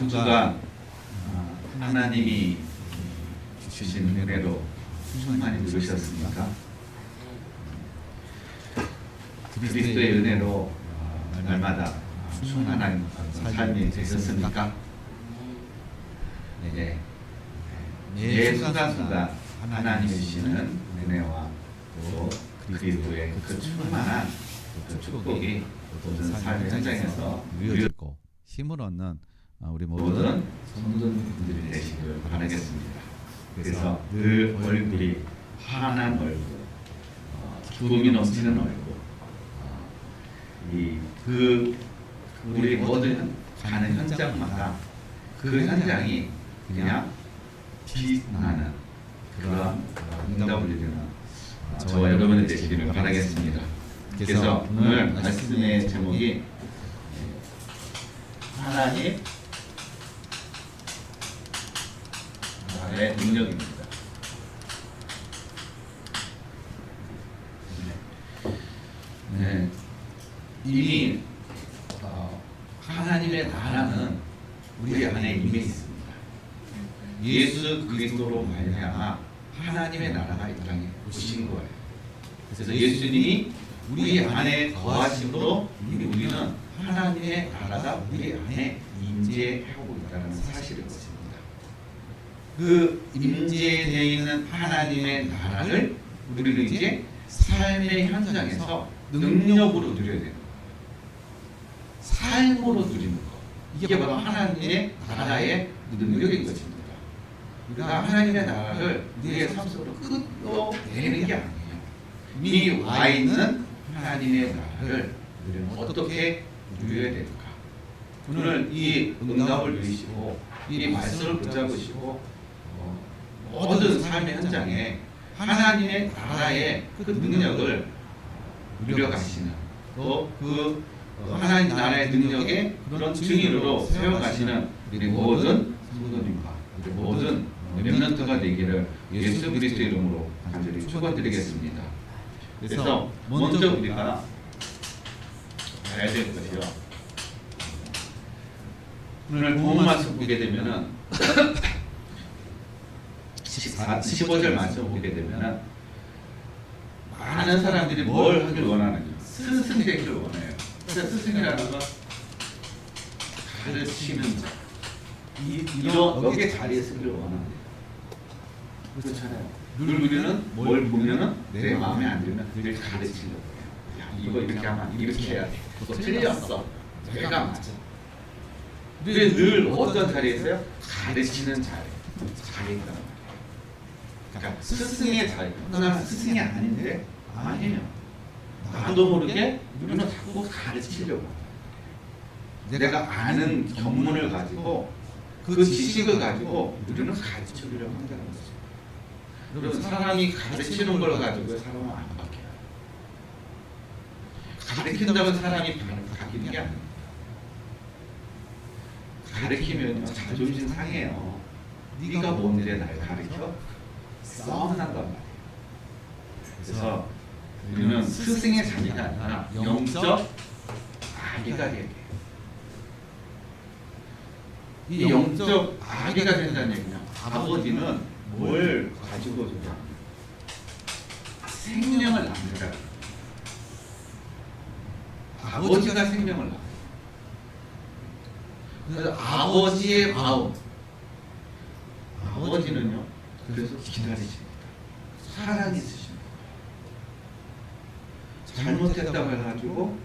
한 주간 하나님이 주신 은혜로 충만히 누리셨습니까? 그리스도의 은혜로 날마다 충만한 삶이 되셨습니까? 네. 매 순간순간 하나님이 주시는 은혜와 또 그리스도의 그 충만한 그 축복이 모든 삶의 현장에서 누려지고 힘을 얻는 우리 모든 성도님들이 되시길 바라겠습니다. 그래서 늘 얼굴이 환한 얼굴, 기쁨이 넘치는 얼굴, 우리 모든 가는 현장마다 그 현장이 그냥 빛나는 그런 응답을 이루는 저와 여러분이 되시기를 바라겠습니다. 그래서 오늘 말씀의 제목이 하나님 나의 능력입니다. 네. 이미 하나님의 나라는 우리 안에 이미 있습니다. 예수 그리스도로 말미암아 하나님의 나라가 이 땅에 오신 거예요. 그래서 예수님이 우리 안에 거하심으로 이미 우리는 하나님의 나라가 우리 안에 임재하고 있다는 사실을 것입니다. 그 임재되어 있는 하나님의 나라를 우리는 이제 삶의 현장에서 능력으로 누려야 되는 거예요. 삶으로 누리는 것. 이게 바로 하나님의 나라의 능력인 것입니다. 우리가 하나님의 나라를 우리의 삶 속으로 끌어내는 게 아니에요. 이미 와 있는 하나님의 나라를 우리는 어떻게 누려야 되는가. 오늘 이 응답을 누리시고 이 말씀을 붙잡으시고 모든 삶의 현장에 하나님의 나라의 그 능력을 누려가시는 또 그 하나님 나라의 능력의 그런 증인으로 세워가시는 우리 모든 성도님과 우리 모든 렘넌트가 되기를 예수 그리스도 이름으로 간절히 축원드리겠습니다. 그래서 먼저 우리가 봐야 될 것이요. 오늘 본문 말씀 보게 되면은 15절 말씀 보게 되면은 많은 사람들이 뭘 하길 원하느냐? 스승이 되기를 원해요. 스승이라는 건 가르치는 자. 여기 자리에 서기를 원하는 그렇잖아요. 늘 우리는 뭘 보면은 내 마음에 안 들면 그걸 가르치려고 해요. 야, 이거 이렇게 하면 이렇게 해야 돼. 너 틀렸어. 내가 맞아. 우리 늘 어떤 자리에 있어요? 가르치는 자리에 있단 말이에요. 그러니까 스승의 자리. 나는 스승이 아닌데 아니에요. 나도 모르게 우리는 자꾸 가르치려고. 내가 아는 견문을 가지고 그 지식을 가지고 우리는 가르치려고 한다는 거죠. 여러분 사람이 가르치는 걸 가지고 사람은 안 바뀌어요. 가르친다고 사람이 바뀌는 게 아니에요. 가르치면 자존심 상해요. 네가 뭔데 날 가르쳐? 싸움 난단 말이에요. 그래서 우리는 스승의 자리가 아니라 영적 아기가 되게 돼요. 이 영적 아기가 된다는 얘기냐? 아버지는 뭘 가지고 주냐? 생명을 낳는다. 아버지가 생명을 낳아요. 그래서 아버지의 마음. 아버지는요. 그래서 기다리십니다. 사랑이 있으십니다. 잘못했다고 해가지고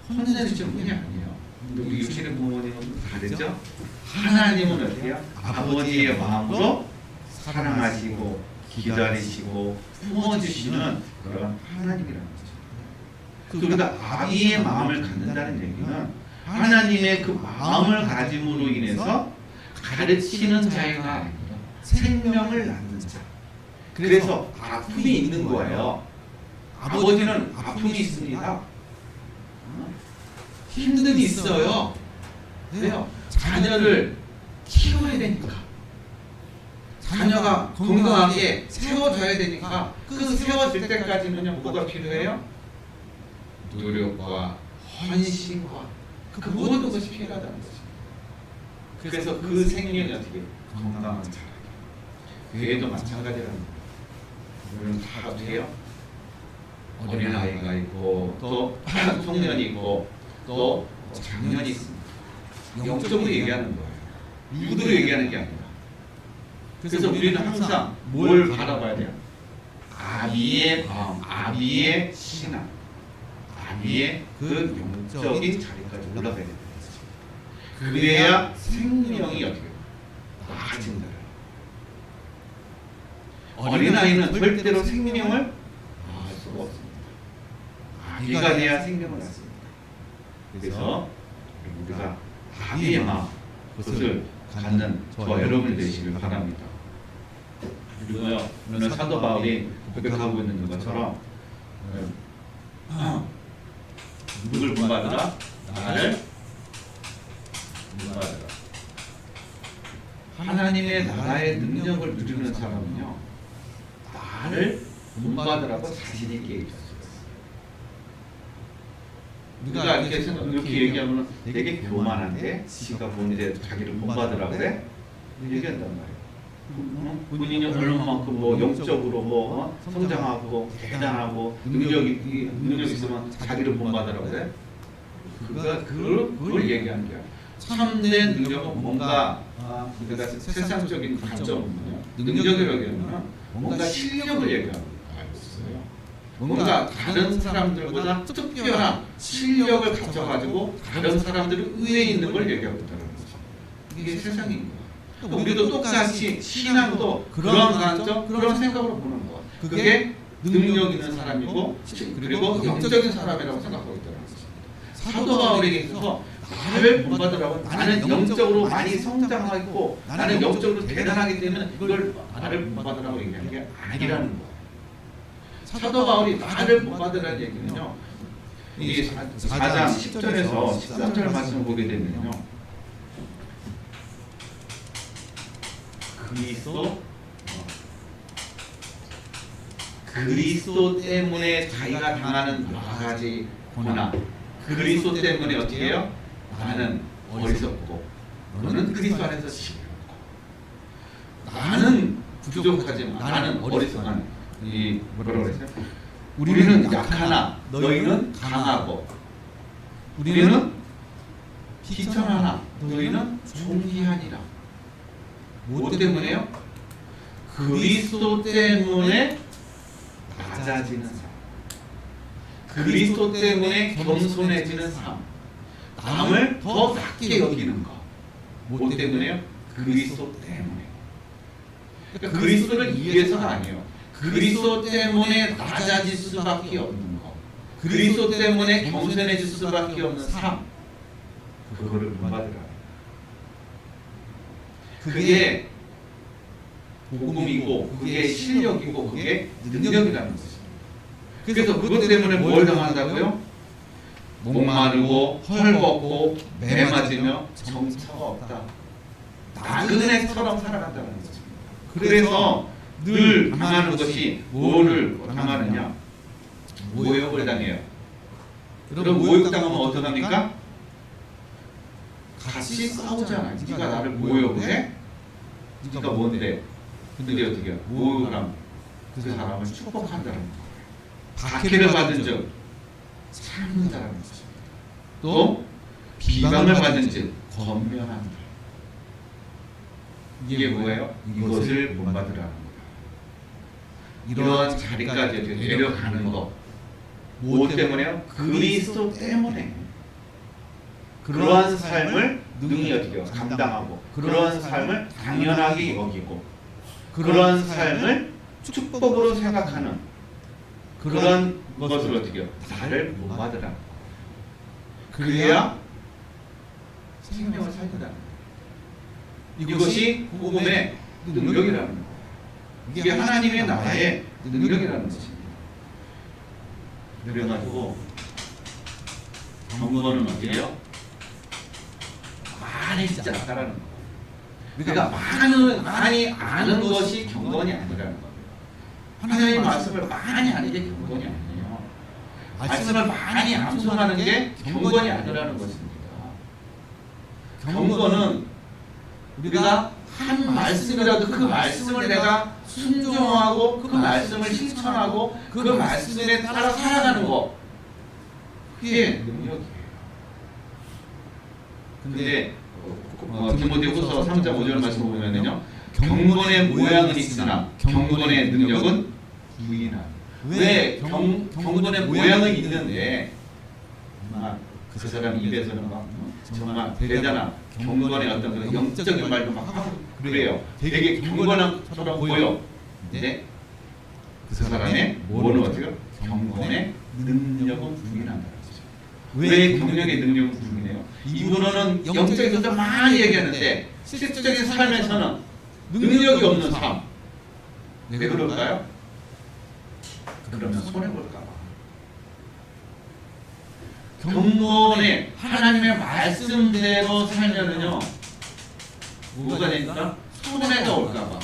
혼내주시는 분이 아니에요. 우리 육신의 부모님은 다르죠? 하나님은 어때요? 아버지의 마음으로 사랑하시고 기다리시고 품어주시는 그런 하나님이라는 거죠. 그러니까 아기의 마음을 갖는다는 얘기는 하나님의 그 마음을 가짐으로 인해서 가르치는 자가 아니라 생명을 낳는 자. 그래서 아픔이 있는 거예요. 아버지는 아픔이 있습니다. 힘듦이 있어요. 왜요? 자녀를 키워야 되니까. 자녀가 건강하게 세워져야 되니까 그 세워질 때까지는요 뭐가 필요해요? 노력과 헌신과 그 모든 것이 필요하다는 거죠. 그래서 그 생명이 어떻게 건강한 자라게. 교회도 마찬가지라는 거예요. 우리는 다 어떻게 해요? 어린아이가 있고 또 청년이 있고 또 장년이 있습니다. 영적으로 얘기하는 거예요. 육으로 얘기하는 게 아니라. 그래서 우리는 항상 뭘 바라봐야 돼요? 아비의 마음, 아비의 신앙, 아비의 그 영적인 자리까지 올라가야 됩니다. 그래야 생명이 어떻게 나아진다. 어린아이는 절대로 생명을 낳을 수가 없습니다. 아기가 돼야 생명을 낳습니다. 그래서 우리가 아비의 마음, 그것을 갖는 저 여러분이 되시길 바랍니다. 그리고요, 오늘 사도 바울이 고백하고 있는 것처럼 누굴 본받으라? 나를 본받으라. 하나님의 나라의 능력을 누리는 사람은요, 나를 본받으라고 자신 있게 얘기했어요. 우리가 이렇게 얘기하면 되게 교만한데, 지가 본인의 자기를 본받으라고 그래? 얘기한단 말이에요. 본인이 얼마만큼 뭐 영적으로 뭐 성장하고 대단하고 능력이 있으면 자기를 본받으라고 그래? 그걸 얘기하는 거야. 참된 능력은 뭔가 우리가 세상적인 관점은요, 능력이라고 하면 뭔가 실력을 얘기하는 거 알고 있어요. 뭔가 다른 사람들보다 특별한 실력을 가져가지고 다른 사람들이 위에 있는 걸 얘기하고 있다는 거죠. 이게 세상인 거야. 우리도 똑같이 신앙도 그런 관점, 그런 생각으로 보는 거야. 그게 능력 있는 사람이고 그리고 영적인 사람이라고 생각하고 있다는 거죠. 사도 바울에게 있어서 나를 본받으라고, 나는 영적으로 많이 성장하고 나는 영적으로 대단하기 때문에 이걸 나를 본받으라고 얘기하는 게 아니라는 거예요. 사도 바울이 나를 본받으라는 얘기는요, 이 4장 10절에서 13절 말씀을 보게 되면요, 그리스도 때문에 자기가 당하는 여러 가지 고난, 그리스도 때문에 어떻게 해요? 나는 어리석고 너는 그리스도 안에서 지혜롭고, 나는 부족하지만 나는 어리석한, 이 뭐라고 그랬어요? 우리는 약하나 너희는 강하고, 우리는 비천하나 너희는 존귀하니라. 뭐 때문에요? 그리스도 때문에 낮아지는 삶, 그리스도 때문에 겸손해지는 삶, 남을 더 낮게 여기는 것. 뭐 때문에요? 그리스도 때문에. 그러니까 그리스도를 위해서가 아니에요. 그리스도 때문에 낮아질 수밖에 없는 것, 그리스도 때문에 겸손해질 수밖에 없는 삶, 그거를 본받으라. 그게 복음이고 그게 실력이고 그게 능력이라는 것입니다. 그래서 그것 때문에 뭘 당한다고요? 목마르고 헐벗고 매 맞으며 정처가 없다. 나그네처럼 살아간다는 것입니다. 그래서 늘 당하는 것이 뭐를 당하느냐? 모욕을 당해요. 그럼 모욕당하면 어떡합니까? 같이 싸우잖아. 네가 나를 모욕을 해? 네가 뭔데? 근데 어떻게 해? 모욕을 하면 그 사람을 축복한다는 거예요. 박해를 받은 즉 참는다는 것입니다. 또 비방을 받은 즉 권면한다. 이게 뭐예요? 이것을 본받으라는 거예요. 이러한 자리까지 내려가는 것. 무엇 때문에요? 그리스도 때문에. 그러한 삶을 능히 어떻게 해요? 감당하고, 그러한 삶을 당연하게 여기고, 그러한 삶을 축복으로 생각하는 그런 것을 어떻게 해요? 나를 본받으라는 거예요. 그래야 생명을 살리라는 거예요. 이것이 복음의 능력이라는 거예요. 이게 하나님의 나라의 능력이라는 것입니다. 그래가지고 경건은 어떻게 해요? 많이 진짜 않다라는 거예요. 그러니까 많이 아는 것이 경건이 아니라는 거예요. 하나님의 말씀을 많이 아는 게 경건이 아니에요. 말씀을 많이 암송하는 게 경건이 아니라는 것입니다. 경건은 우리가 한 말씀이라도 그 말씀을 내가 순종하고 그 말씀을 실천하고 그 말씀에 따라 살아가는 거, 그게 능력이에요. 근데 디모데후서 3장 5절 말씀 보면요, 경건의 모양은 있으나 경건의 능력은 부인하니. 왜 경건의 모양은 있는데 정말 그 사람 입에서는 막 정말 대단한 경건의 어떤 그런 영적인 말도 막 하고 그래요. 되게 경건한 것처럼 보여. 근데 그 사람의 뭐는 어때요? 경건의 능력은 부인한다. 왜 경력의 능력은 부인해요? 이분은 영적에서 많이 얘기하는데 실질적인 삶에서는 능력이 없는 삶. 왜 그럴까요? 그러면 손해볼까 봐. 경건에 하나님의 말씀대로 살면은요, 뭐가 되니까? 손해가 올까 봐.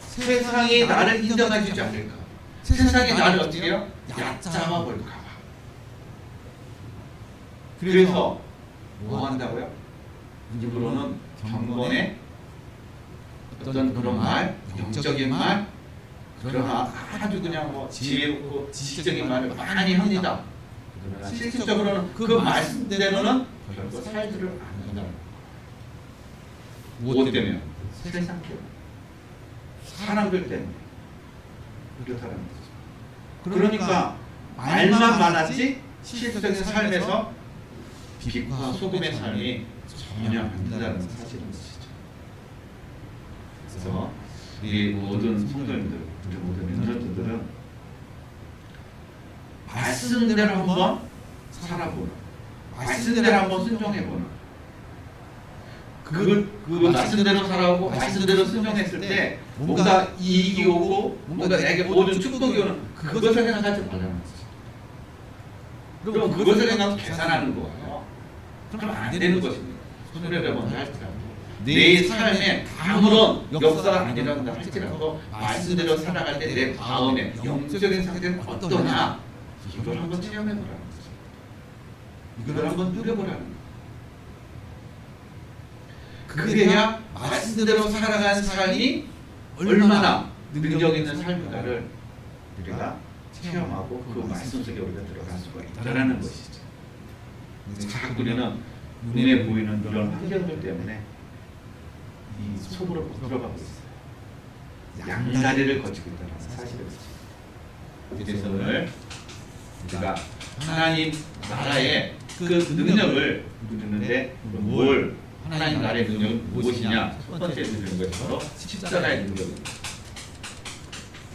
세상이 나를 인정해주지 않을까. 세상이 나를 어떻게 해요? 얕잡아 볼까 봐. 그래서 뭐 한다고요? 일부러는 경건에 어떤 그런 말, 영적인 말, 그러나 아주 그냥 뭐 지혜롭고 지식적인 말을 많이 합니다. 그러나 실질적으로는 그 말씀대로는 결코 살지를 않는다. 무엇 때문에? 세상 때문에, 사람들 때문에 그렇다는 거죠. 그러니까 말만 많았지 실질적인 삶에서 빛과 소금의 삶이 전혀 안 된다는 사실인 것이죠. 그래서 우리 모든 성도님들, 우리 모든 멤버들은 말씀대로 한번 살아보는, 말씀대로 한번 순종해보는, 그 말씀대로 살아오고 말씀대로 순종했을 때 뭔가 이익이 오고 뭔가 내게 모든 축복이 오는 그것을 생각하지 말라는 거죠. 그럼 그것을 생각하면 계산하는 거예요. 그럼 안 되는 것입니다. 손해를 먼저 할지라도 내 삶에 아무런 역사가 아니란다 할지라도 말씀대로 살아갈 때 내 마음의 영적인 상태는 어떠냐, 이걸 한번 체험해보라는 거죠. 이걸 한번 누려보라는 거죠. 그래야 말씀대로 살아가는 삶이 얼마나 능력 있는 삶인가를 우리가 체험하고 그 말씀 속에 우리가 들어갈 수가 있다는 것이죠. 자꾸 우리는 눈에 보이는 이런 환경들 때문에 이 속으로 못 들어가고 있어요. 양다리를 거치고 있다는 사실이죠. 그래서 오늘 우리가 하나님 나라의 그 능력을 누리는데 뭘, 하나님 나라의 능력은 무엇이냐? 첫 번째 누리는 것이 바로 십자가의 능력입니다.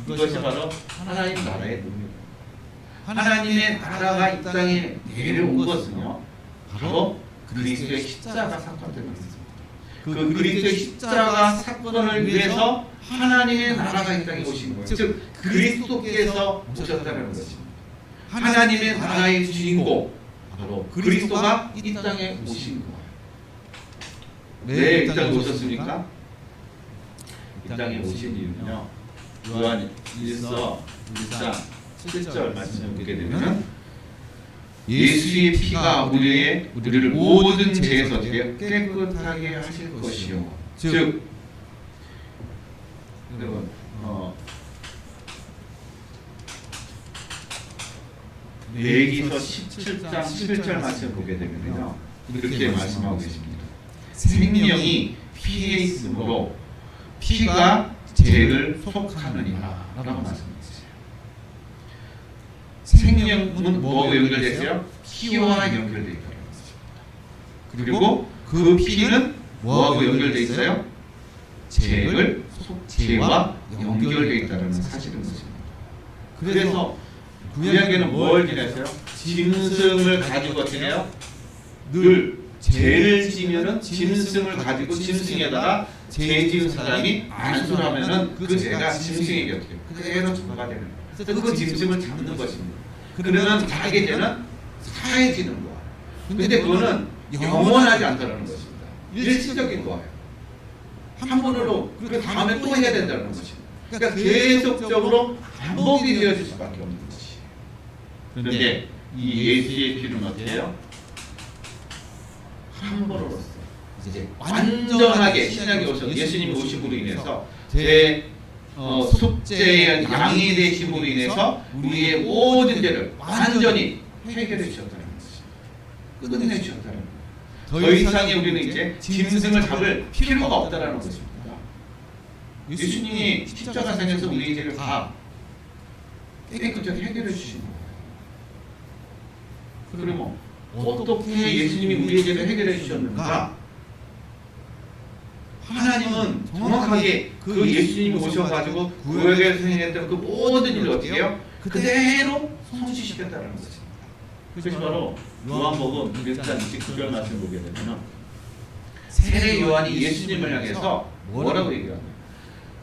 이것이 바로 하나님 나라의 능력입니다. 하나님의 나라가 이 땅에 내려온 것은요, 바로 그리스도의 십자가 사건 때문에 있습니다. 그 그리스도의 십자가 사건을 위해서 하나님의 나라가 이 땅에 오신 거예요. 즉 그리스도께서 오셨다는 것입니다. 하나님의 나라의 주인공, 바로 그리스도가 이 땅에 오신 거예요. 왜 이 땅에 오셨습니까? 이 땅에 오신 이유는요, 요한 1서 1장 7절 말씀을 보게 되면 예수의 피가 우리를 모든 죄에서 깨끗하게 하실 것이요. 즉 여러분 레위기서 17장 11절 말씀을 보게 되면요, 이렇게 말씀하고 계십니다. 생명이 피에 있으므로 피가 죄를 속하느니라 라고 말씀하셨어요. 생명은 뭐하고 연결되어요? 피와 연결되어 있다는 것입니다. 그리고 그 피는 뭐하고 연결되어 있어요? 죄와 연결되어 있다는 사실인 것입니다. 그래서 구약에는 뭘 지냈어요? 짐승을 가지고 어떻게 해요? 늘 죄를 지면은 짐승을 가지고 짐승에다가 죄 지은 사람이 안수를 하면은 그 죄가 짐승에게 어떻게 그대로 전가가 되는 거예요. 그래서 그 짐승을 잡는 것입니다. 그러면 자기 죄는 사해지는 거예요. 근데 그거는 영원하지 않다는 것입니다. 일시적인 거예요. 한 번으로 그 다음에 또 해야 된다는 것입니다. 그러니까 계속적으로 반복이 되어질 수밖에 없는 것이에요. 그런데 이 예수의 피는 어때요? 한 번으로써 이제 완전하게 신약에 오셔서 예수님이 오심으로 인해서 제 속죄의 양이 되심으로 인해서 우리의 모든 죄를 완전히 해결해 주셨다는 것입니다. 끝내 주셨다는 것입니다. 더 이상의 우리는 이제 짐승을 잡을 필요가 없다는 것입니다. 예수님이 십자가상에서 우리의 죄를 다 깨끗하게 해결해 주신 거예요. 그러면 어떻게 예수님이 우리의 죄를 해결해 주셨는가? 하나님은 정확하게 그 예수님이 오셔가지고 구약에서 행했던 그 모든 일을 어떻게 해요? 그대로 성취시켰다는 것입니다. 그것이 바로 요한복음 1장 29절 말씀 보게 되면 세례 요한이 예수님을 향해서 뭐라고 얘기합니까?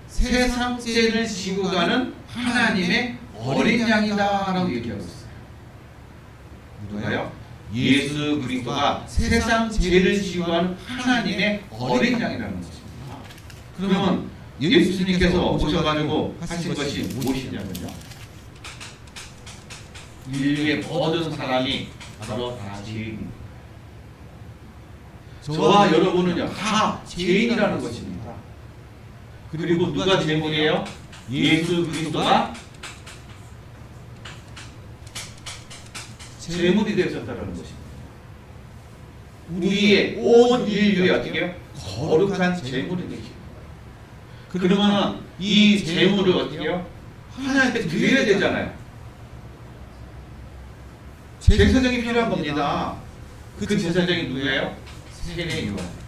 세상 죄를 지고 가는 하나님의 어린 양이다 라고 얘기하고 있어요. 누가요? 예수 그리스도가 세상 죄를 지고 가는 하나님의 어린 양이라는 것입니다. 그러면 예수님께서 오셔가지고 하신 것이 무엇이냐면요, 인류의 모든 사람이 바로 다 죄인입니다. 저와 여러분은요 다 죄인이라는 것입니다. 그리고 누가 제물이에요? 예수 그리스도가 제물이 되셨다는 것입니다. 우리의 온 인류의 어떻게 해요? 거룩한 제물이 되시고, 그러면 이 제물을 어떻게 해요? 하나님께 드려야 되잖아요. 제사장이 필요한 겁니다. 그 제사장이 누구예요? 세례 요한.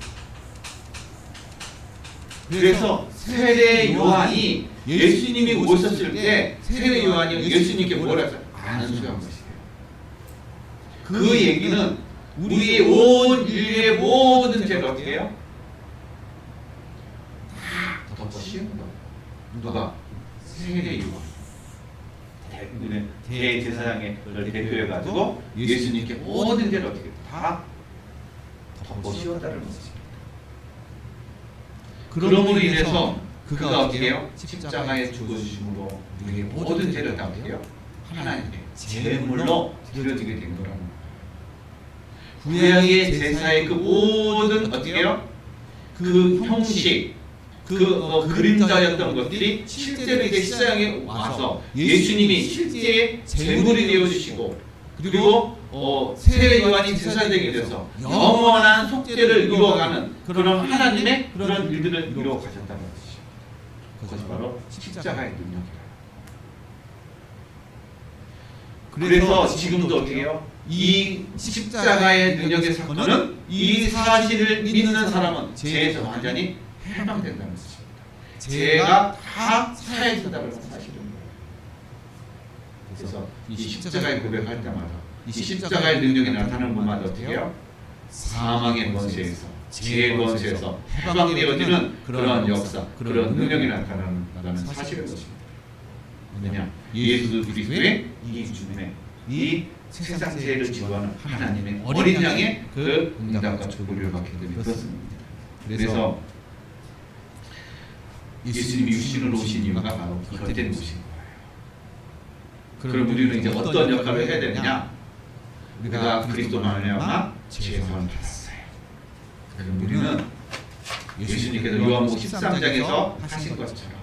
그래서 세례 요한이 예수님이 오셨을 때 세례 요한이 예수님께 뭐라 했어요? 안수한 것이에요. 그 얘기는 우리의 온 인류의 모든 죄를 어떻게 해요? 다 덮어씌운 거예요. 누가? 세례 요한. 대제사장을 대표해가지고 예수님께 모든 죄를 어떻게 다 덮어씌웠다는 것입니다. 그러므로 인해서 그가 어떻게 해요? 십자가에 죽어주심으로 우리의 모든 죄를 다 어떻게 해요? 하나님께 제물로 드려지게 된 거라는 거예요. 구약의 제사의 그 모든 어떻게 해요? 그 형식, 그림자였던 것들이 실제로 이제 시장에 와서 예수님이 실제 제물이 되어주시고, 그리고 세례 요한이 제사장이 돼서 영원한 속죄를 이루어가는 그런 하나님의 그런 일들을 이루어 가셨다는 것이죠. 그것이 바로 십자가의 능력이다. 그래서 지금도 어떻게 해요? 이 십자가의 능력의 사건은 이 사실을 믿는 사람은 죄에서 완전히 해방된다는 것입니다. 죄가 다 사해진다는 사실입니다. 그래서 이 십자가의 고백할 때마다 이 십자가의 능력이 나타나는 것마다 어떻게 해요? 사망의 권세에서, 죄의 권세에서 해방되어지는 그런 역사, 그런 능력이 나타나는 사실인 것입니다. 왜냐? 예수 그리스도의 이 죽음에 이 세상 죄를 지고하는 하나님의 어린 양의 그 응답과 축복을 받게 되는 그렇습니다. 그래서 예수님이 육신으로 오신 이유가 바로 곁에 오신 거예요. 그럼 우리는 이제 어떤 역할을 해야 되느냐? 우리가 그리스도 말미암아 죄사함을 받았어요. 그럼 우리는 예수님께서 요한복음 13장에서 하신 것처럼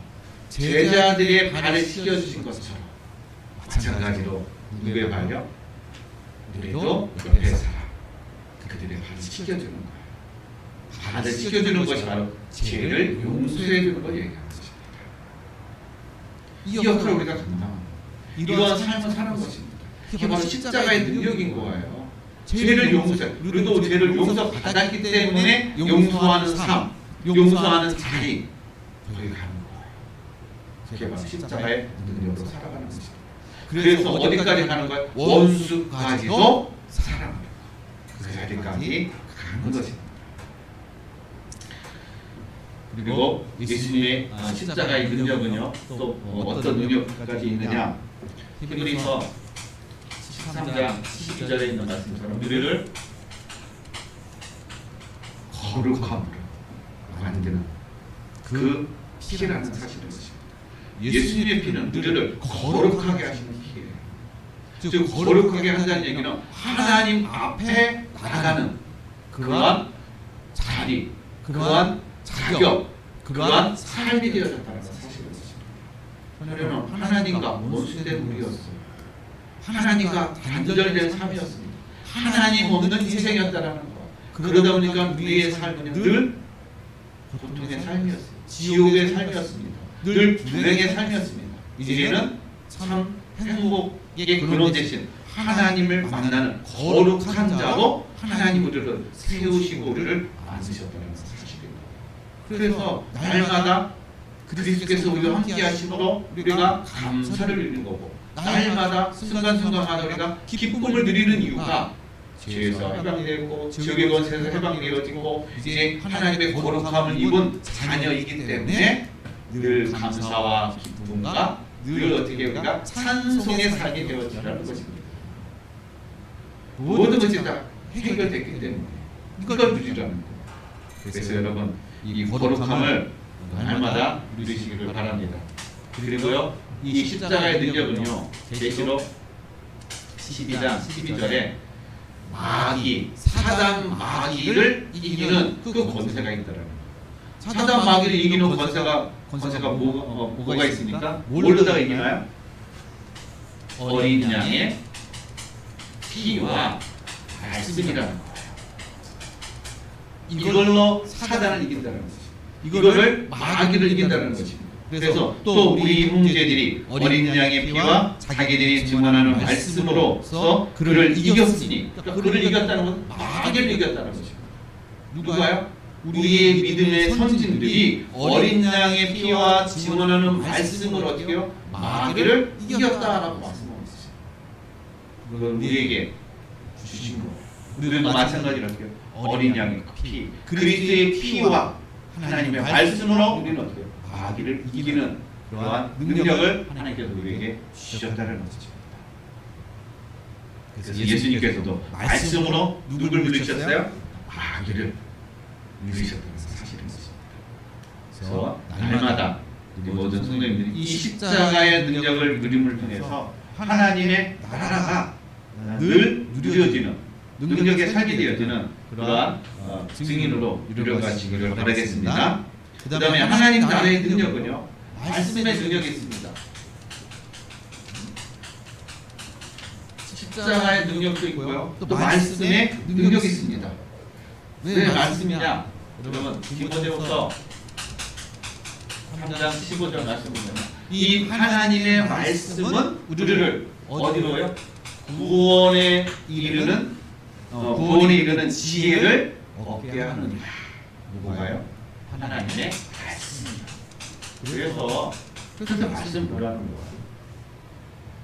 제자들의 발을 씻겨주신 것처럼 마찬가지로 누구의 발요? 우리도 옆에 사람 그들의 발을 씻겨주는 거예요. 발을 씻겨주는 것이 바로 죄를 용서해주는 걸 얘기하는 것입니다. 이 역할을 우리가 감당합니다. 이러한 삶을 사는 것입니다. 이게 바로 십자가의 능력인 거예요. 죄를 용서해. 우리도 죄를 용서받았기 때문에 용서하는 삶, 용서하는 자리 거기 가는 거예요. 그게 바로 십자가의 능력으로 살아가는 것입니다. 그래서 어디까지 가는 거예요? 원수까지도 사랑하는 거예요. 그 자리까지 가는 것입니다. 그리고 예수님의 십자가의 능력은요, 또 어떤 능력까지 있느냐? 히브리서 13장 12절에 있는 말씀처럼 우리를 거룩함으로 만드는 그 피라는 사실인 것입니다. 예수님의 피는 우리를 거룩하게 하시는 피예요. 즉 거룩하게 한다는 얘기는 하나님 앞에 나가는 그러한 자리, 그러한 자격, 그러한 삶이 되어졌다는 사실이었습니다. 저는 하나님과 원수된 우리였어요. 하나님과 단절된 삶이었습니다. 하나님 없는 인생이었다는 것. 그러다 보니까 우리의 삶은 늘 고통의 삶이었어요. 지옥의 삶이었습니다. 늘 불행의 삶이었습니다. 이제는 참 행복의 근원 대신 하나님을 만나는 거룩한 자로 하나님 우리를 세우시고 우리를 만드셨다는 사실입니다. 그래서 날마다 그리스도께서 우리와 함께 하심으로 우리가 감사를 드리는 거고, 날마다 순간순간마다 우리가 기쁨을 누리는 이유가 죄에서 해방되고 지옥의 권세에서 해방이 되어지고 이제 하나님의 거룩함을 입은 자녀이기 때문에 늘 감사와 기쁨과 늘 어떻게 우리가 찬송의 삶이 되어지라는 것입니다. 모든 것이 다 해결됐기 때문에 이걸 누리라는 거예요. 그래서 여러분 이 거룩함을 날마다 누리시기를 바랍니다. 그리고요 이 십자가의 능력은요 계시록 12장 12절에 마귀, 사단 마귀를 이기는 그 권세가 있다라는 거예요. 사단 마귀를 이기는 권세가 뭐가 있습니까? 뭘로다가 이기나요? 어린 양의 피와 말씀이라는 거예요. 이걸로 사단을 이긴다는 거죠. 이거를 마귀를 이긴다는 것입니다. 그래서 또 우리 형제들이 어린 양의 피와 자기들이 증언하는 말씀으로서 그를 이겼으니, 그러니까 그를 이겼다는 건 마귀를 이겼다는 것입니다. 누가요? 우리의 믿음의 선진들이 어린 양의 피와 증언하는 말씀을 어떻게 해요? 마귀를 이겼다라고 말씀하고 있어요. 그걸 우리에게 주신 거예요. 우리도 마찬가지로 할게요. 어린 양의 피, 그리스도의 피와 하나님의 말씀으로 우리는 어떻게 해요? 마귀를 이기는 그러한 능력을 하나님께서 우리에게 주셨다는 것입니다. 그래서 예수님께서도 말씀으로 누굴 누리셨어요? 마귀를 누리셨다는 사실인 것입니다. 그래서 날마다 우리 모든 성도님들이 이 십자가의 능력을 누림을 통해서 하나님의 나라가 늘 누려지는 능력의 삶이 되어지는 그러한 증인으로 이루어가시기를 바라겠습니다. 그 다음에 하나님 나라의 능력은요 말씀의 능력이 있습니다. 십자가의 능력도 있고요 또 말씀의 능력이 있습니다. 왜 말씀이냐? 여러분 디모데후서 3장 15절 말씀 보면 이 하나님의 말씀은 우리를 어디로요? 구원에 이르는 지혜를 얻게 하느니라. 뭐가요? 하나님의 말씀입니다. 그래서 말씀 보라는 거예요.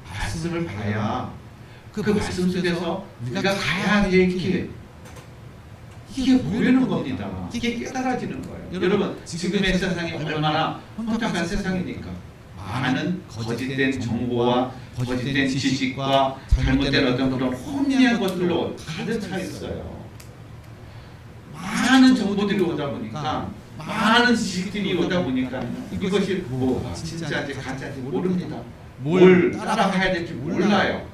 말씀을 봐야 그 말씀 속에서 우리가 가야 될 길, 이게 보이는 겁니다. 이게 깨달아지는 거예요. 여러분 지금의 세상이 얼마나 혼탁한 세상입니까? 많은 거짓된 정보와 거짓된 지식과 잘못된 어떤 그런 혼미한 것들로 가득 차 있어요. 많은 정보들이 오다 보니까 많은 지식들이 오다 보니까 이것이 뭐 진짜인지 가짜인지 모릅니다. 뭘 따라가야 될지 몰라요.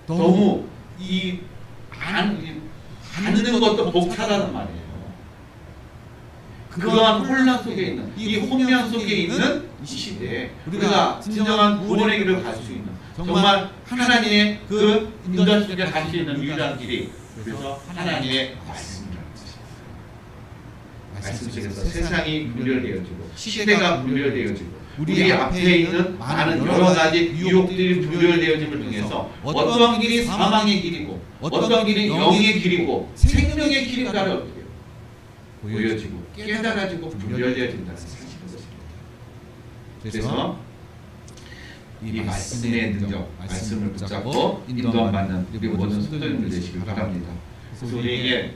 너무 아는 것도 벅차다는 말이에요. 그러한 혼란 속에 있는 이 혼미한 속에 있는 이 시대에 우리가 진정한 구원의 길을 갈 수 있는 정말 하나님의 그 인도할 속에 갈 수 있는 유일한 길이 그래서 하나님의 말씀이라는 것입니다. 말씀 속에서 세상이 분별되어지고 시대가 분별되어지고 우리 앞에 있는 많은 여러 가지 유혹들이 분별되어짐을 통해서 어떤 길이 사망의 길이고 어떤 길이 영의 길이고 생명의 길인가를 어떻게 보여지고 깨달아지고 분별되어진다는 사실인 것입니다. 그래서 이 말씀의 능력, 말씀을 붙잡고 인도받는 우리 모든 성도님들 되시길 바랍니다. 그래서 우리에게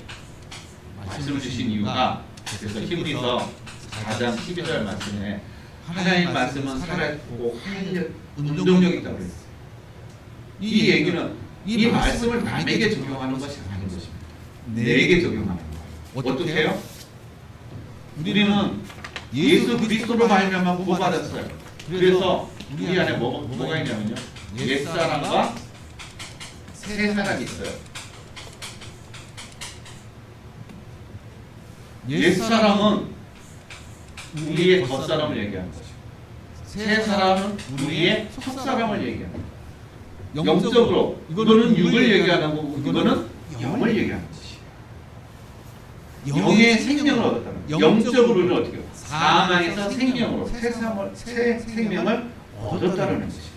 말씀을 주신 이유가 그래서 히브리서 4장 12절 말씀에 하나님 말씀은 살아있고 활력, 운동력이 있다고 했어요. 이 얘기는 이 말씀을 남에게 적용하는 것이 아닌 것입니다. 내게 적용하는 거예요. 어떻게 해요? 우리는 예수 그리스도로 말미암아 구원받았어요. 그래서 우리 안에 뭐가 있냐면요. 옛사람과 새사람이 있어요. 옛사람은 우리의 겉사람을 얘기하는 거죠. 새사람은 우리의 속사람을 얘기하는 거죠. 영적으로 이거는 육을 얘기하는 거고 이거는 영을 얘기하는 것이에요. 영의 생명을 얻었다는 거예요. 영적으로는 어떻게 해요? 사망에서 생명으로 새 생명을 얻었다는 것이죠.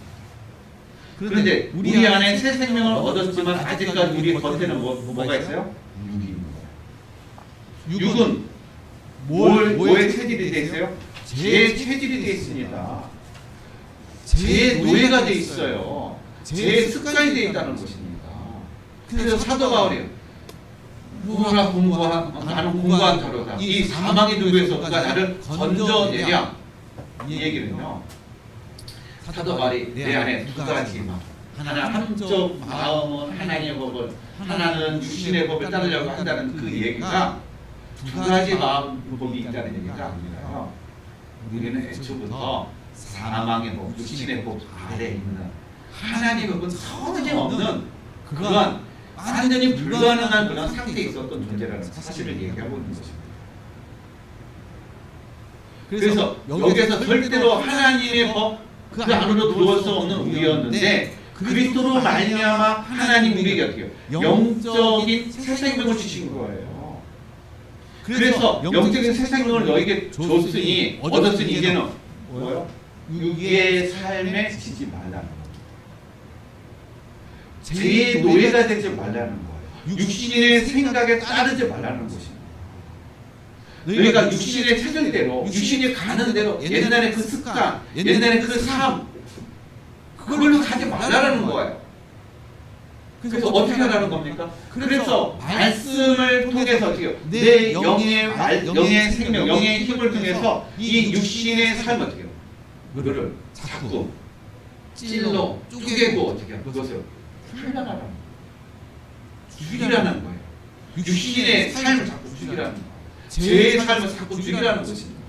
그런데 우리 안에 새 생명을 얻었지만 아직까지 우리 겉에는 뭐가 있어요? 육이 있는 거예요. 육은 뭐의 체질이 되어 있어요? 죄의 체질이 되어 있습니다. 죄의 노예가 되어 있어요. 죄의 습관이 되어 있다는 것입니다. 그래서 사도 바울이요. 나는 공부한 자로다. 이 사망의 누구에서 누가 나를 건져내랴. 이 얘기는요. 사도 바울이 내 안에 두 가지 하나 한쪽 마음은 하나님의 법을 하나는 육신의 법을 따르려고 한다는 그 얘기가 두 가지 마음법이 있다는 얘기가 아니라요. 우리는 애초부터 사망의 법, 육신의 법 아래에 있는 하나님의 법은 터짐없는 그러한 완전히 불가능한 그런 상태에 있었던 존재라는 사실을 얘기하고 있는 것입니다. 그래서 여기에서 절대로 하나님의 법 그 안으로 들어올 수 없는 우리였는데 그리스도로 말미암아 하나님 우리에게 어떻게 해요? 영적인 새 생명을 주신 거예요. 그래서 영적인 새 생명을 너에게 줬으니 얻었으니 이제는 뭐예요? 육의 삶에 지지 말라는 거예요. 죄의 노예가 되지 말라는 거예요. 육신의 생각에 따르지 말라는 것입니다. 너희가 육신의 체질대로 육신이 가는 대로 옛날에 그 습관, 옛날에 그 삶 그걸로 가지 말라는 거예요. 그래서 어떻게 하라는 겁니까? 그래서 말씀을 통해서 어떻게 내 영의 생명, 영의 힘을 통해서 이 육신의 삶을 어떻게 해요? 그거를 자꾸 찔러 쪼개고 어떻게 해요? 그것을 흘러나가는 거예요. 죽이라는 거예요. 육신의 삶을 자꾸 죽이라는 거예요. 죄의 삶을 자꾸 죽이라는 것입니다.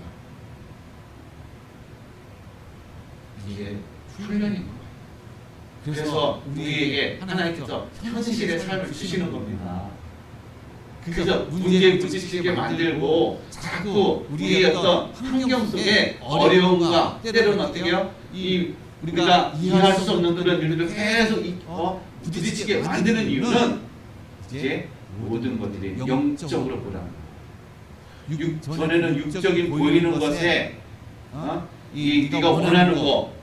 이게 훈련인 거예요. 그래서 우리에게 하나님께서 현실의 삶을 주시는 겁니다. 그래서 문제에 부딪히게 만들고 자꾸 우리의 어떤 환경 속에 어려움과 때로는 어떻게 해요? 우리가 이해할 수 없는 그런 일들을 계속 부딪히게 만드는 이유는 이제 모든 것들이 영적으로 보라는 거예요. 전에는 육적인 보이는 것에 이 네가 원하는 거,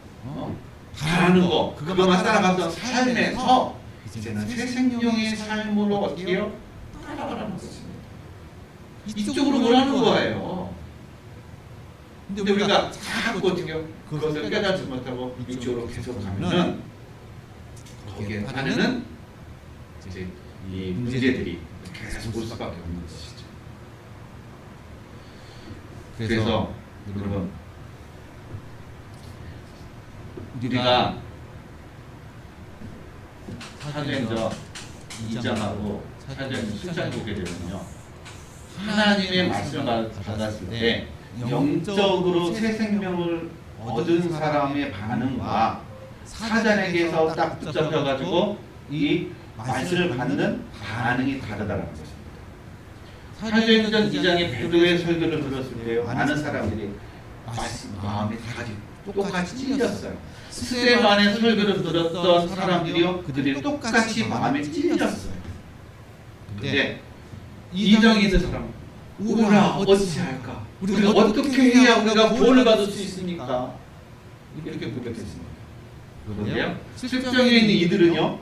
바라는 거 그것만 따라가던 삶에서 이제는 새 생명의 삶으로 어떻게 해요? 따라가라는 것입니다. 이쪽으로 보라는 거예요. 근데 우리가 자꾸 어떻게 해요? 그것을 깨닫지 못하고 이쪽으로 계속 가면은 거기에 따르는 이제 이 문제들이 계속 올 수밖에 없는 것이죠. 그래서 여러분 우리가 사도행전 2장하고 사도행전 7장 보게 되면요 하나님의 말씀을 받았을 때 영적으로 새 생명을 얻은 사람의 반응과 사자에게서 딱 붙잡혀가지고 이 말씀을 받는 반응이 다르다는 것입니다. 사도행전 2장의 베드로의 설교를 들었을 때 많은 사람들이 마음이 다 똑같이 찔렸어요. 스데반의 설교를 들었던 사람들이요 그들이 똑같이 마음에 찔렸어요. 근데 2장에 있는 사람은 우라 어찌할까? 우리가 어떻게 해야 우리가 구원을 받을 수 있습니까? 이렇게 고백했습니다. 그런데요 7장에 있는 이들은요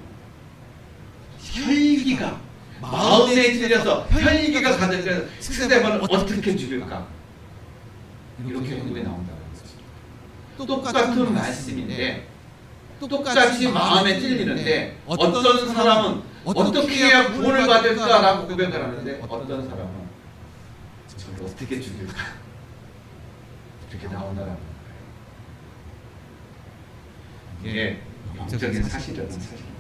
혈기가 마음에 찔려서 혈기가 가득해서 스데반을 어떻게 죽일까? 이렇게 후에 나온다는 거죠. 똑같은 말씀인데 똑같이 마음에 찔리는데 어떤 사람은 어떻게 해야 구원을 받을까라고 고백을 하는데 어떤 사람은 저를 어떻게 죽일까? 이렇게 나온다는 거예요. 이게 영적인 사실이라는 사실입니다.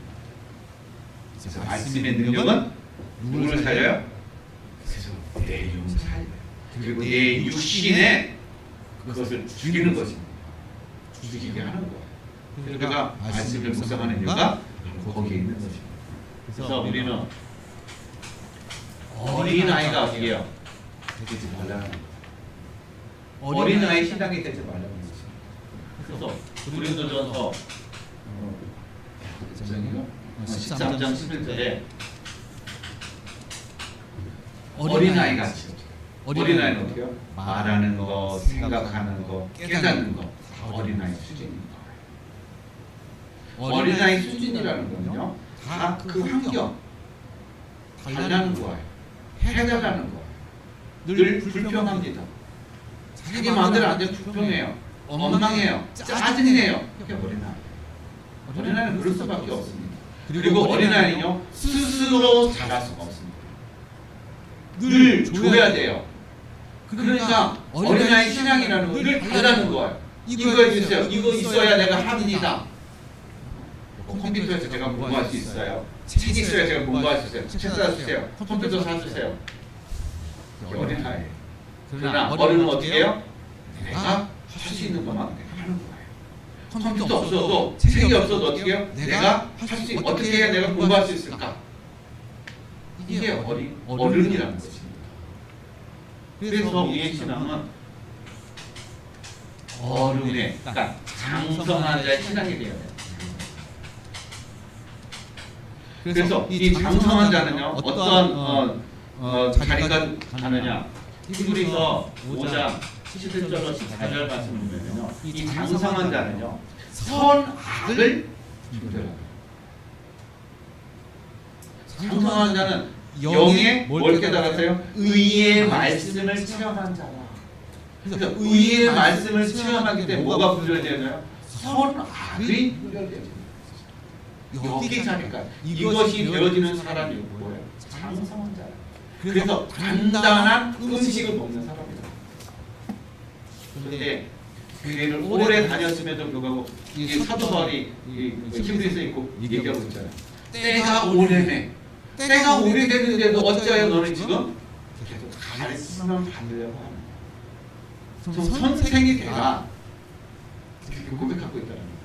그래서 말씀의 능력은 누구를 살려요? 그래서 내 영을 살려요. 그리고 내 육신에 그것을 죽이는 것입니다. 죽이게 하는 거예요. 그러니까 말씀을 묵상하는 이유가 거기에 있는 것입니다. 그래서 우리는 어린아이가 어떻게 해요? 되지 말라는 거예요. 어린아이 신앙이 되지 말라는 거죠. 그래서 고린도전서 13장 11절에 어린아이 같이 어린아이는 어떻게요? 말하는 거, 생각하는 거, 깨닫는 거 어린아이 수준인 거예요. 어린아이 수준이라는 거는요 다 그 환경 달라는 거예요. 해달라는 거예요. 늘 불평합니다. 자기 마음대로 안 되면 불평해요. 원망해요. 짜증내요. 그게 어린아이. 어린아이는 그럴 수밖에 없습니다. 그리고 어린아이는요 스스로 자랄 수가 없습니다. 늘 줘야 돼요. 그러니까 어린아이 신앙이라는 건 늘 달라는 거예요. 이거 해주세요. 이거 있어야 내가 합니다. 컴퓨터에서 제가 공부할 수 있어요. 책 있어야 제가 공부할 수 있어요. 책 사주세요. 컴퓨터 사주세요. 이게 어린아이예요. 그러나 어른은 어떻게 해요? 내가 할 수 있는 것만 내가 하는 거예요. 컴퓨터 없어도 책이 없어도 어떻게 해요? 내가 할 수 있는 어떻게 해야 내가 공부할 수 있을까? 이게 어른이라는 것입니다. 그래서 우리의 신앙은 어른의, 그러니까 장성한 자의 신앙이 되어야 돼요. 그래서 이 장성한 자는요 어떤 자리가 가느냐? 히브리서 5장 17절로 14절 말씀을 보면요 이 장성한 자는요 선악을 분별합니다. 장성한 자는 영에 뭘 깨달았어요? 의의 말씀을 체험한 자라. 그래서 의의 말씀을 체험하기 때문에 뭐가 분별되나요? 선악이 분별되죠. 여기 자니까 이것이 되어지는 사람이 뭐예요? 장성한 자예요. 그래서 단단한 음식을 먹는 사람이다. 그런데 교회를 오래 다녔음에도 불구하고 이 사도 바울이 히브리서에 있고 얘기하고 있잖아요. 때가 오래네. 때가 오래됐는데도 어찌하여 너는 지금 계속 가르침만 받으려고 하는 거야. 좀 선생이 되라. 이렇게 고백하고 있다는 거예요.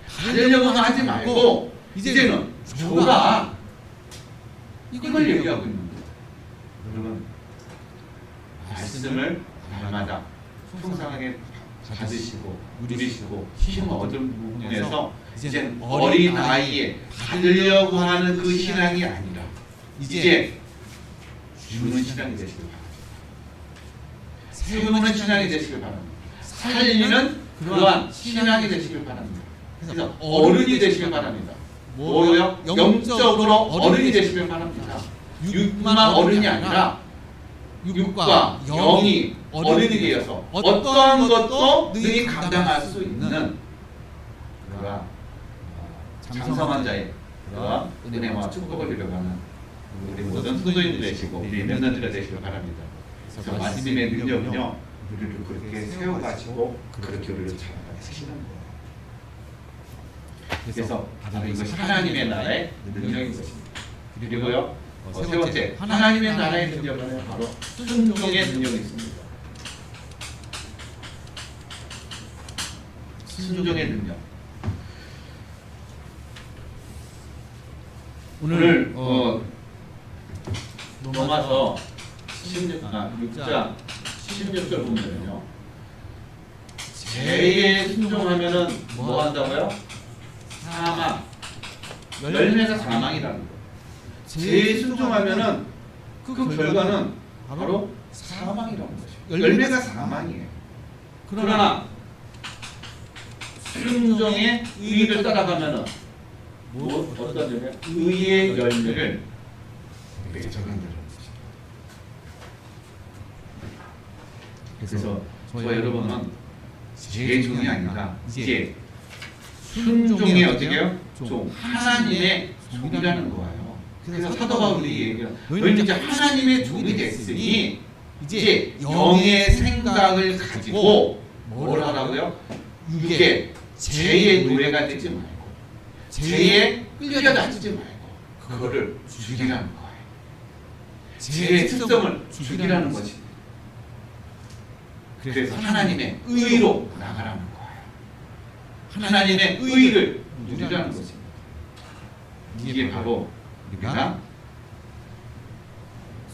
받으려고는 하지 말고 이제는 줘라. 이걸 얘기하고 있는 거예요. 여러분 말씀을 날마다 풍성하게 받으시고 누리시고 힘을 얻은 부분에서 이제 어린 아이에 받으려고 하는 그 신앙이 아니라 이제 주는 신앙이 되시길 바랍니다. 세우는 신앙이 되시길 바랍니다. 살리는 그러한 신앙이 되시길 바랍니다. 그래서 어른이 되시길 바랍니다. 뭐요? 영적으로 어른이 되시길 바랍니다. 육만 어른이 아니라 육과 영이 어른이 되어서 어떠한 것도 능히 감당할 수 있는 그가 장성한 자의 그와 은혜와 축복을 이루어가는 우리 모든 성도인들 되시고 우리 렘넌트가 되시길 바랍니다. 그래서 말씀의 능력은요 우리를 그렇게 세워가지고 그렇게 우리를 자라게 하시는 거예요. 그래서 바로 이것이 하나님의 나라의 능력인 것입니다. 그리고요 세 번째 하나님의 나라의 능력은 바로 순종의 능력이 있습니다. 순종의 능력. 오늘 로마서 6장 16절 보면요 죄에 순종하면은 뭐 한다고요? 사망. 열매가 사망이라는 거예요. 죄에 순종하면은 그 결과는 바로 사망이라는 거죠. 열매가 사망이에요. 그러나 순종의 의를 따라가면은 어떤 열매? 의의 열매를 맺어간다는 거죠. 그래서 저와 여러분은 죄종이 아니라 이제 순종의 어떻게요? 종 하나님의 종이라는 거예요. 그래서 사도 바울이 얘기해요. 너희는 이제 하나님의 종이 됐으니 이제 영의 생각을 가지고 뭘 하라고요? 이게 죄의 노예가 되지 말고 죄에 끌려다니지 말고 그거를 죽이라는 거예요. 죄의 특성을 죽이라는 거지. 그래서 하나님의 의로 나가라는 거예요. 하나님의 의를 누리라는 것입니다. 이게 바로 우리가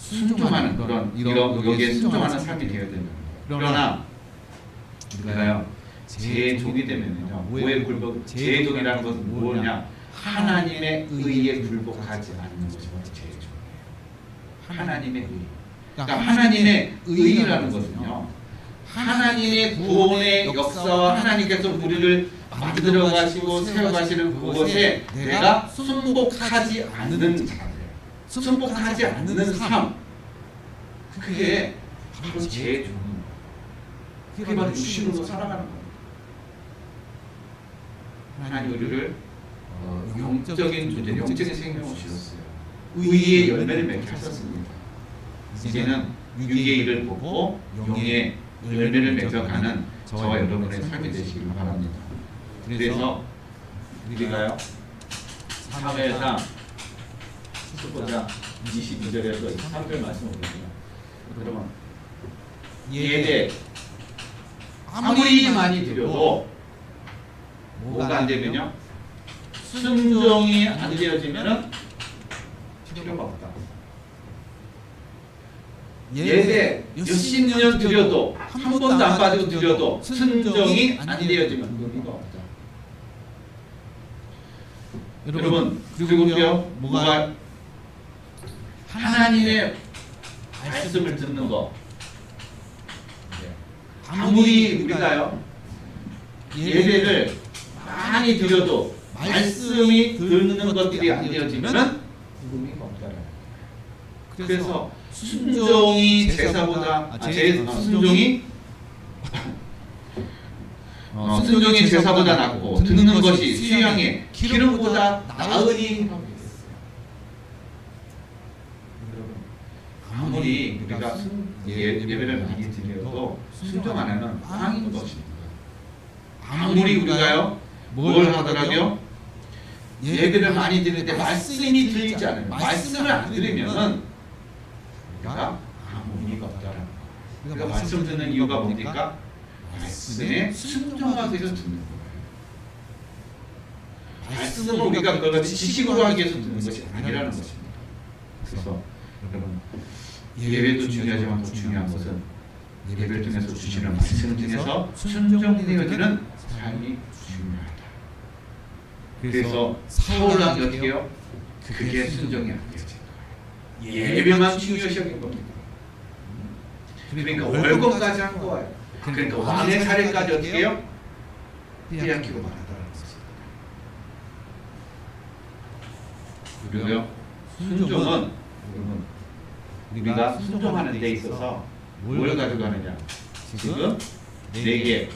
순종하는 그런 여기에 순종하는 삶이 되어야 된다. 그러나 우리가요 제족이 되면요 뭐에 굴복 제족이라는 것은 뭐냐? 하나님의 의에 굴복하지 않는 것이 바로 제족이에요. 하나님의 의. 그러니까 하나님의 의라는 것은요 하나님의 구원의 역사와 하나님께서 우리를 만들어 가시고 세워 가시는 그것에 내가 순복하지 않는 자들, 순복하지 않는 삶, 그게 바로 제종. 그게 바로 육신으로 살아가는 겁니다. 하나님 우리를 영적인 존재, 영적인 생명을 주셨어요. 의의 열매를 맺게 하셨습니다. 이제는 육의 일을 보고 영의 열매를 맺어가는 저와 여러분의 삶이 되시길 바랍니다. 그래서 우리가요 사무엘상 19장 22절에서 3절 말씀을 보면 여러분 예배 아무리 많이 드려도 뭐가 안 되면요 순종이 안 되어지면은 필요가 없다. 예배 몇십 년 드려도 한 번도 안 빠지고 드려도 순종이 안 되어지면 의미가 없다. 여러분 그리고요 뭐가 하나님의 말씀을 듣는 거 아무리 우리가요 예배를 많이 드려도 말씀이 듣는 것들이 안 되어지면은 의미가 없다는 거예요. 그래서 순종이 제사보다 순종이 제사보다 낫고 듣는 것이 수양의 기름보다 나으니 아무리 우리가 예배를 많이 드려도 순종 안 하면 빵인 것입니다. 아무리 우리가요 뭘 하더라도요 예배를 많이 드리는데 말씀이 들리지 않아요. 말씀을 안 들으면은 우리가 아무 의미가 없다라는 거예요. 우리가 말씀 듣는 이유가 뭡니까? 말씀에 순종하기 위해서 듣는 거예요. 말씀은 우리가 그걸 지식으로 하기 위해서 듣는 것이 아니라는 것입니다. 그래서 여러분 예배도 중요하지만 더 중요한 것은 예배를 통해서 주시는 말씀을 통해서 순종되어지는 삶이 중요하다. 그래서 사울왕이 어떻게 해요? 그게 순종이 안 되어진 거예요. 예배만 중요시 여긴 겁니다. 그러니까 월급까지 한 거예요. 그러니까 왕의 차례까지 어떻게 해요? 빼앗기고 말하더라는 것입니다. 그리고요 순종은 우리가 순종하는 데 있어서 뭘 가져가느냐? 지금 내게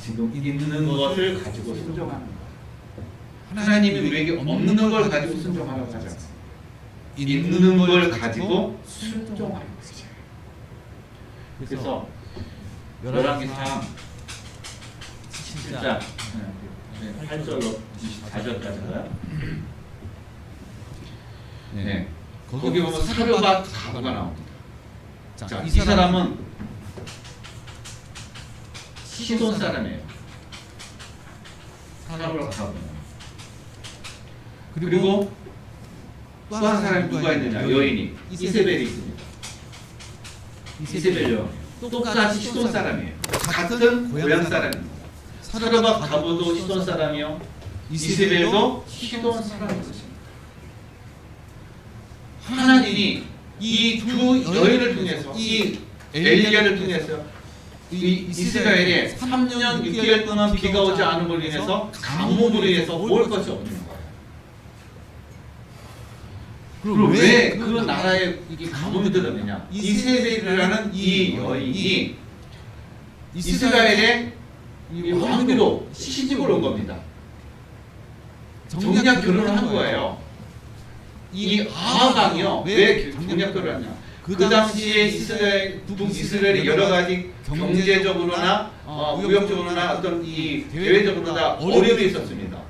지금 있는 것을 가지고 순종하는 것. 하나님이 우리에게 없는 걸 가지고 순종하라고 하지 않습니다. 있는 걸 가지고 순종하는 것이죠. 그래서 열왕기상 7장 8절로 24절까지인가요? 네. 거기 보면 사르밧 가부가 나옵니다. 자, 이 사람은 시돈 사람이에요. 사르밧 가부. 그리고 또 한 사람이 누가 있느냐? 여인이 이세벨이 있습니다. 이세벨 여인 똑같이 시돈 사람이에요. 같은 고향 사람입니다. 사르밧 가부도 시돈 사람이요. 이세벨도 시돈 사람이었습니다. 하나님이 이 두 여인을 통해서 이 엘리야를 통해서 이 이스라엘에 3년 6개월 동안 비가 오지 않음으로 인해서 가뭄으로 인해서 올 것이 없는 거예요. 그리고 왜 그 나라에 가뭄이 들었느냐? 이세벨이라는 이 여인이 이스라엘의 왕비로 시집을 온 겁니다. 정략 결혼을 한 거예요. 이 아합왕이요. 왜 정략 결혼을 하냐? 그 당시에 이스라엘이 여러 가지 경제적으로나 무역적으로나 어떤 이 대외적으로나 어려움이 있었습니다.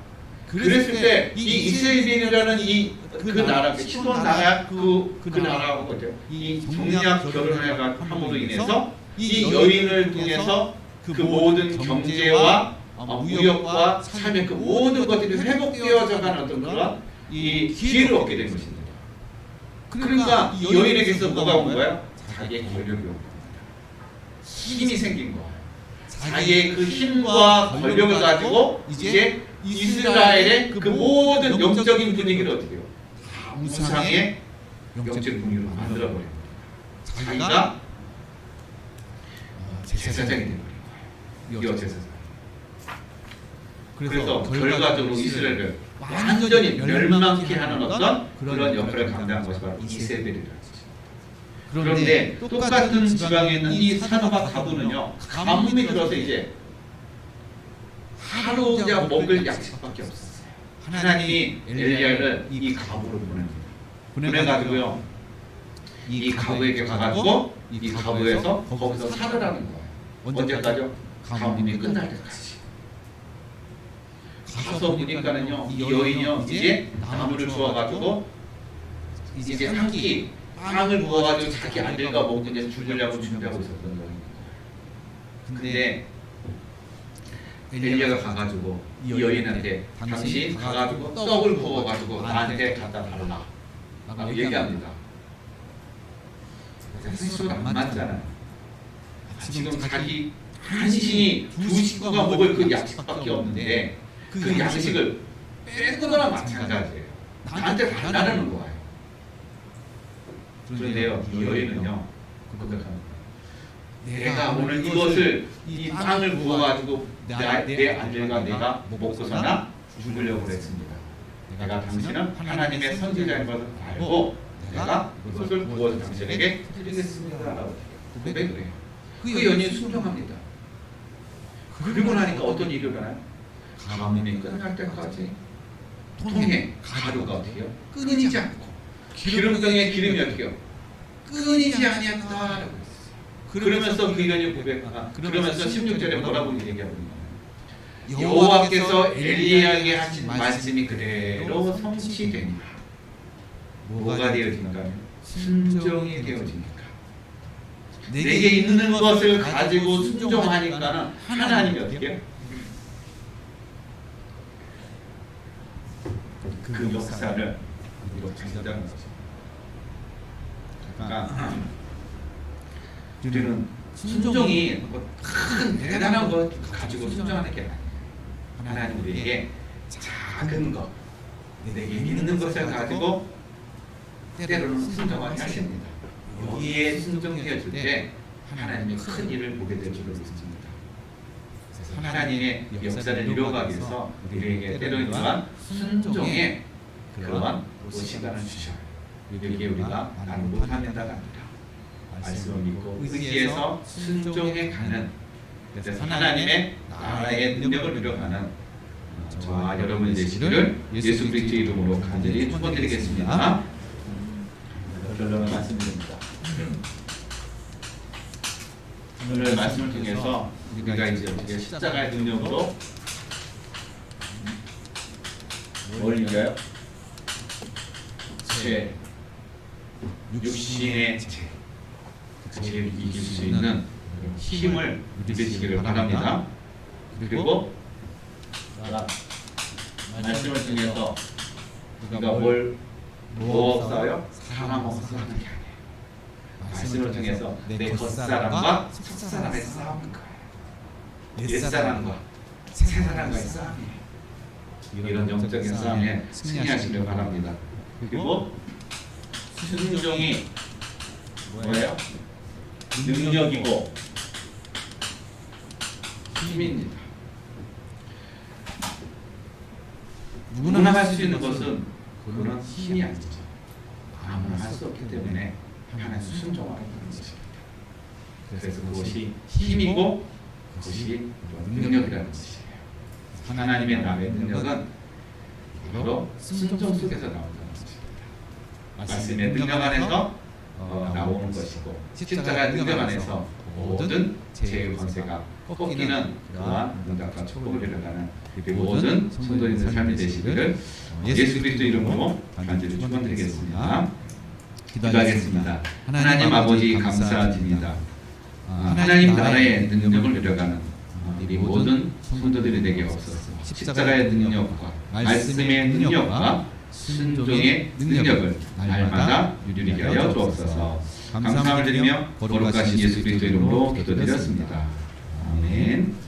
그랬을 때 이 이스라엘이라는 그 나라, 시돈 나라 그 나라하고 이 정략 결혼을 함으로 인해서 이 여인을 통해서 그 모든 경제와 무역과 삶의 그 모든 것들이 회복되어져 가는 어떤 그런 이 기회를 얻게 된 것입니다. 그러니까 이 여인에게서 뭐가 온 거야? 자기의 권력이 온 겁니다. 힘이 생긴 거야. 자기의 그 힘과 권력을 가지고 이제 이스라엘의 그 모든 영적인 분위기를 어떻게 해요? 다 우상의 영적 분위기로 만들어버린 거예요. 자기가 제사장이 되어버린 거예요. 여제사장. 그래서 결과적으로 이스라엘을 완전히 멸망케 하는 어떤 그런 역할을 감당한 것이 바로 이세벨이라는 것이죠. 그런데 똑같은 지방에 있는 이 사노바 가부는요, 가뭄이 들어서 이제 하루 그냥 먹을 양식밖에 없었어요. 하나님이 엘리야를 이 가부로 보냅니다. 보내가지고요, 이 가부에게 가가지고 이 가부에서 거기서 살으라는 거예요. 언제까지요? 가뭄이 끝날 때까지. 가서 보니까는요, 이 여인이요 이제 나무를 주워가지고 이제 한 끼 빵을 구워가지고 자기 아들과 먹고 이제 죽으려고 준비하고 있었던 거예요. 근데 엘리야가 가가지고 이 여인한테 당신 가가지고 떡을 구워가지고 나한테 갖다 달라 라고 얘기합니다. 스스로가 안 맞잖아요. 지금 자기 한신이 두 식구가 먹을 그 양식밖에 없는데 그 양식을 뺏거나 마찬가지예요. 나한테 달라는 거예요. 그런데요, 이 여인은요, 고백합니다. 내가 오늘 이것을 이 빵을 구워가지고 내 아들과 내가 먹고서나 죽으려고 했습니다. 내가 당신은 하나님의 선지자인 것을 알고 내가 이것을 구워서 당신에게 드리겠습니다라고 고백을 해요. 그 여인이 순종합니다. 그리고 나니까 어떤 일이 일어나요? 가뭄이 끝날 때까지 통에 가루가 어떻게 해요? 끊이지 않고 기름병에 기름이 어떻게 해요? 끊이지 아니었다라고 했어요. 그러면서 그 여인이 그러면서 16절에 뭐라고 얘기하거든요. 여호와께서 엘리야에게 하신 말씀이 그대로 성취되니라. 뭐가 되어진가? 순종이 되어지니까. 내게 있는 것을 가지고 순종하니까는 하나님이 어떻게 해요? 그 역사를 이루어진다는 거죠. 그러니까 우리는 순종이 큰 대단한 것 가지고 순종하는 게 아니에요. 하나님 우리에게 작은 것, 내게 있는 것을 가지고 때로는 순종하게 하십니다. 여기에 순종되어질 때 하나님이 큰 일을 보게 될 줄로 믿습니다. 하나님의 역사를 이루어가기 위해서 우리에게 때로는 이러한 순종의 그러한 시간을 주셔요. 여기에 우리가 나는 못합니다가 아니라 말씀을 믿고 의지해서 순종해 가는, 그래서 하나님의 나라의 능력을 누려가는 저와 여러분이 되시기를 예수 그리스도 이름으로 간절히 축원드리겠습니다. 결론을 말씀드립니다. 오늘 말씀을 통해서 우리가 이제 어떻게 십자가의 능력으로 뭘 이겨요? 죄, 육신의 죄를 이길 수 있는 힘을 누리시기를 바랍니다. 그리고 말씀을 통해서 우리가 뭐 없어요? 사람 없어서 하는 게 아니에요. 말씀을 통해서 내 겉사람과 속사람의 싸움인 거예요. 옛사람과 새사람과의 싸움이에요. 이런 영적인 싸움에 승리하시길 바랍니다. 그리고 순종이 뭐예요? 능력이고 힘입니다. 누구나 할 수 있는 것은 그거는 힘이 아니죠. 아무나 할 수 없기 때문에 하나님 순종하는 것입니다. 그래서 그것이 힘이고 그것이 능력이라는 것이에요. 하나님의 나라의 능력은 바로 순종 속에서 나온다는 것입니다. 말씀의 능력 안에서 나오는 것이고 십자가의 능력 안에서 모든 죄의 권세가 꺾이는 그러한 응답과 축복을 이뤄가는 모든 성도님들 삶이 되시기를 예수 그리스도 이름으로 간절히 축원드리겠습니다. 기도하겠습니다. 하나님 아버지 감사드립니다. 하나님 나라의 능력을 누려가는 우리 모든 성도들이 되게 없어서 십자가의 능력과 말씀의 능력과 순종의 능력을 날마다 누리게 하여 주옵소서. 감사함을 드리며 거룩하신 예수 그리스도 이름으로 기도드렸습니다. 아멘.